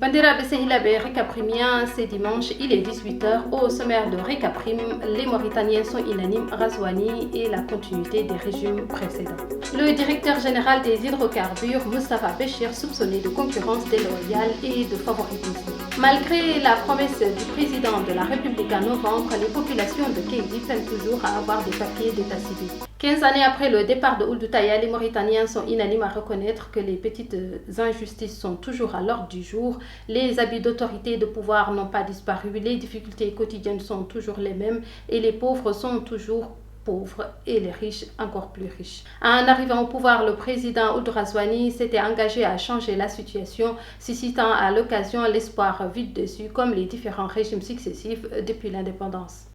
Bandiraɓe sehilaɓe Récaprimien, c'est dimanche, il est 18h. Au sommaire de Récaprim, les Mauritaniens sont unanimes, Ghazouani et la continuité des régimes précédents. Le directeur général des hydrocarbures, Moustapha Béchir, soupçonné de concurrence déloyale et de favoritisme. Malgré la promesse du président de la République en novembre, les populations de Kédi peinent toujours à avoir des papiers d'état civil. 15 années après le départ de Ould Taya, les Mauritaniens sont unanimes à reconnaître que les petites injustices sont toujours à l'ordre du jour. Les abus d'autorité et de pouvoir n'ont pas disparu, les difficultés quotidiennes sont toujours les mêmes et les pauvres sont toujours pauvres et les riches encore plus riches. En arrivant au pouvoir, le président Ould Ghazouani s'était engagé à changer la situation, suscitant à l'occasion l'espoir vite déçu comme les différents régimes successifs depuis l'indépendance.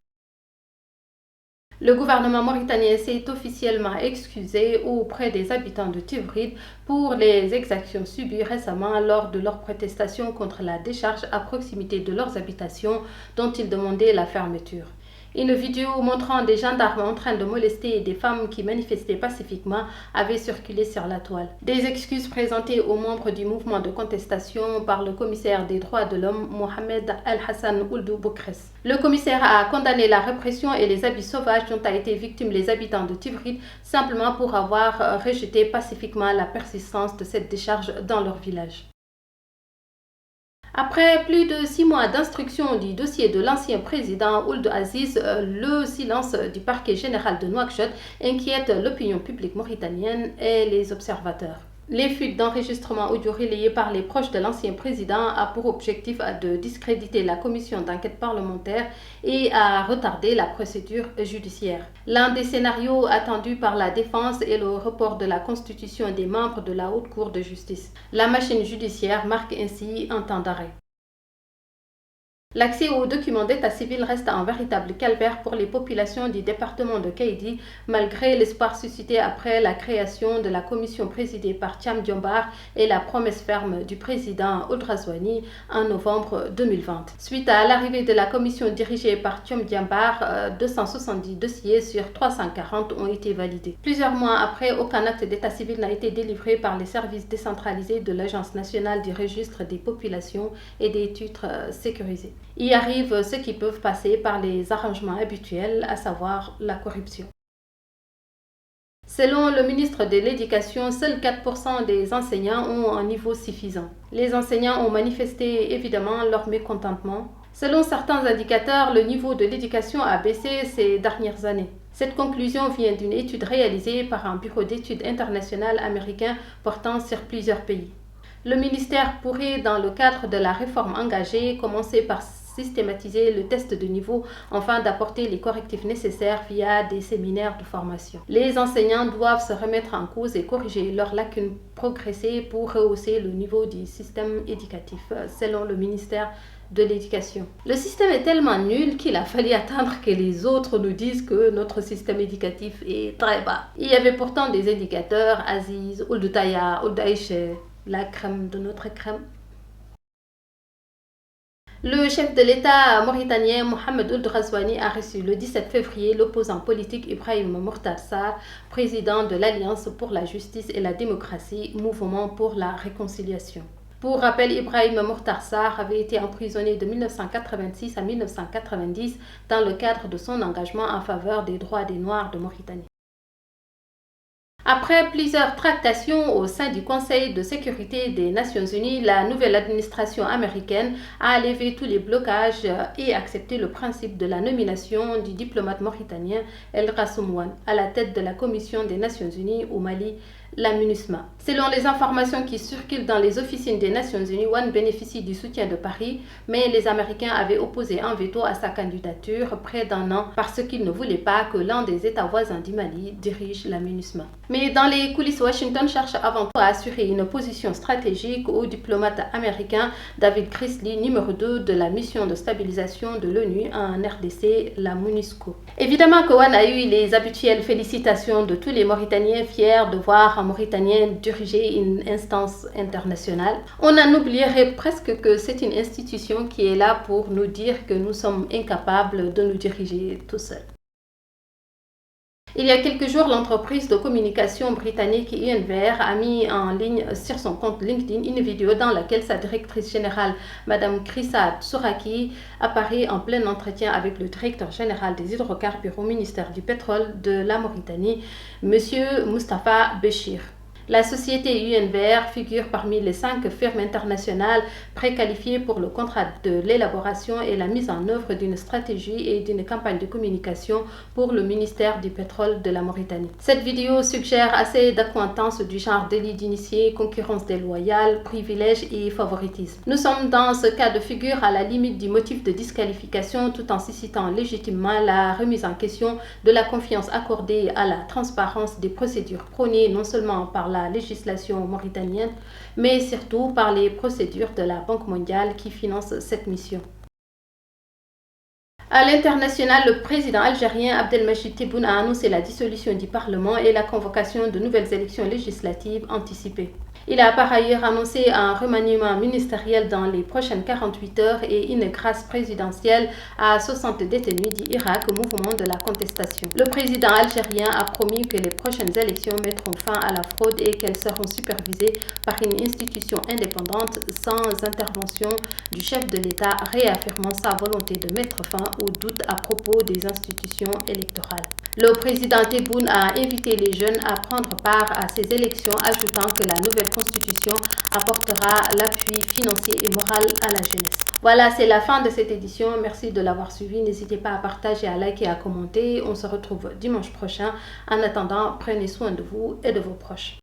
Le gouvernement mauritanien s'est officiellement excusé auprès des habitants de Tivrid pour les exactions subies récemment lors de leurs protestations contre la décharge à proximité de leurs habitations dont ils demandaient la fermeture. Une vidéo montrant des gendarmes en train de molester des femmes qui manifestaient pacifiquement avait circulé sur la toile. Des excuses présentées aux membres du mouvement de contestation par le commissaire des droits de l'homme, Mohamed Al-Hassan Ould Boukress. Le commissaire a condamné la répression et les abus sauvages dont ont été victimes les habitants de Tivrid simplement pour avoir rejeté pacifiquement la persistance de cette décharge dans leur village. Après plus de 6 mois d'instruction du dossier de l'ancien président Ould Aziz, le silence du parquet général de Nouakchott inquiète l'opinion publique mauritanienne et les observateurs. Les fuites d'enregistrements audio relayées par les proches de l'ancien président a pour objectif de discréditer la commission d'enquête parlementaire et à retarder la procédure judiciaire. L'un des scénarios attendus par la défense est le report de la constitution des membres de la Haute Cour de justice. La machine judiciaire marque ainsi un temps d'arrêt. L'accès aux documents d'état civil reste un véritable calvaire pour les populations du département de Kédi, malgré l'espoir suscité après la création de la commission présidée par Thiam Diombar et la promesse ferme du président Ould Ghazouani en novembre 2020. Suite à l'arrivée de la commission dirigée par Thiam Diombar, 270 dossiers sur 340 ont été validés. Plusieurs mois après, aucun acte d'état civil n'a été délivré par les services décentralisés de l'Agence nationale du registre des populations et des titres sécurisés. Y arrive ceux qui peuvent passer par les arrangements habituels, à savoir la corruption. Selon le ministre de l'Éducation, seuls 4% des enseignants ont un niveau suffisant. Les enseignants ont manifesté évidemment leur mécontentement. Selon certains indicateurs, le niveau de l'éducation a baissé ces dernières années. Cette conclusion vient d'une étude réalisée par un bureau d'études international américain portant sur plusieurs pays. Le ministère pourrait, dans le cadre de la réforme engagée, commencer par systématiser le test de niveau afin d'apporter les correctifs nécessaires via des séminaires de formation. Les enseignants doivent se remettre en cause et corriger leurs lacunes, progresser pour rehausser le niveau du système éducatif, selon le ministère de l'Éducation. Le système est tellement nul qu'il a fallu attendre que les autres nous disent que notre système éducatif est très bas. Il y avait pourtant des indicateurs, Aziz, Ould Taya, Ould Aïch, la crème de notre crème. Le chef de l'État mauritanien Mohamed Ould Ghazouani a reçu le 17 février l'opposant politique Ibrahim Mortar Sarr, président de l'Alliance pour la justice et la démocratie, mouvement pour la réconciliation. Pour rappel, Ibrahim Mortar Sarr avait été emprisonné de 1986 à 1990 dans le cadre de son engagement en faveur des droits des Noirs de Mauritanie. Après plusieurs tractations au sein du Conseil de sécurité des Nations Unies, la nouvelle administration américaine a levé tous les blocages et accepté le principe de la nomination du diplomate mauritanien El Rassoum à la tête de la Commission des Nations Unies au Mali, la MINUSMA. Selon les informations qui circulent dans les officines des Nations Unies, Wan bénéficie du soutien de Paris, mais les Américains avaient opposé un veto à sa candidature près d'un an parce qu'ils ne voulaient pas que l'un des États voisins du Mali dirige la MINUSMA. Mais dans les coulisses, Washington cherche avant tout à assurer une position stratégique au diplomate américain David Chrisley, numéro 2 de la mission de stabilisation de l'ONU en RDC, la MONUSCO. Évidemment que Wan a eu les habituelles félicitations de tous les Mauritaniens fiers de voir un Mauritanien diriger une instance internationale. On en oublierait presque que c'est une institution qui est là pour nous dire que nous sommes incapables de nous diriger tout seuls. Il y a quelques jours, l'entreprise de communication britannique UNVR a mis en ligne sur son compte LinkedIn une vidéo dans laquelle sa directrice générale, Mme Krisa Tsouraki, apparaît en plein entretien avec le directeur général des hydrocarbures au ministère du pétrole de la Mauritanie, M. Moustapha Béchir. La société UNVR figure parmi les 5 firmes internationales préqualifiées pour le contrat de l'élaboration et la mise en œuvre d'une stratégie et d'une campagne de communication pour le ministère du pétrole de la Mauritanie. Cette vidéo suggère assez d'accointances du genre délit d'initié, concurrence déloyale, privilèges et favoritisme. Nous sommes dans ce cas de figure à la limite du motif de disqualification tout en suscitant légitimement la remise en question de la confiance accordée à la transparence des procédures prônées non seulement par la législation mauritanienne, mais surtout par les procédures de la Banque mondiale qui finance cette mission. À l'international, le président algérien Abdelmajid Tebboune a annoncé la dissolution du Parlement et la convocation de nouvelles élections législatives anticipées. Il a par ailleurs annoncé un remaniement ministériel dans les prochaines 48 heures et une grâce présidentielle à 60 détenus d'Irak au mouvement de la contestation. Le président algérien a promis que les prochaines élections mettront fin à la fraude et qu'elles seront supervisées par une institution indépendante sans intervention du chef de l'État, réaffirmant sa volonté de mettre fin aux doutes à propos des institutions électorales. Le président Tebboune a invité les jeunes à prendre part à ces élections, ajoutant que la nouvelle constitution apportera l'appui financier et moral à la jeunesse. Voilà, c'est la fin de cette édition. Merci de l'avoir suivi. N'hésitez pas à partager, à liker et à commenter. On se retrouve dimanche prochain. En attendant, prenez soin de vous et de vos proches.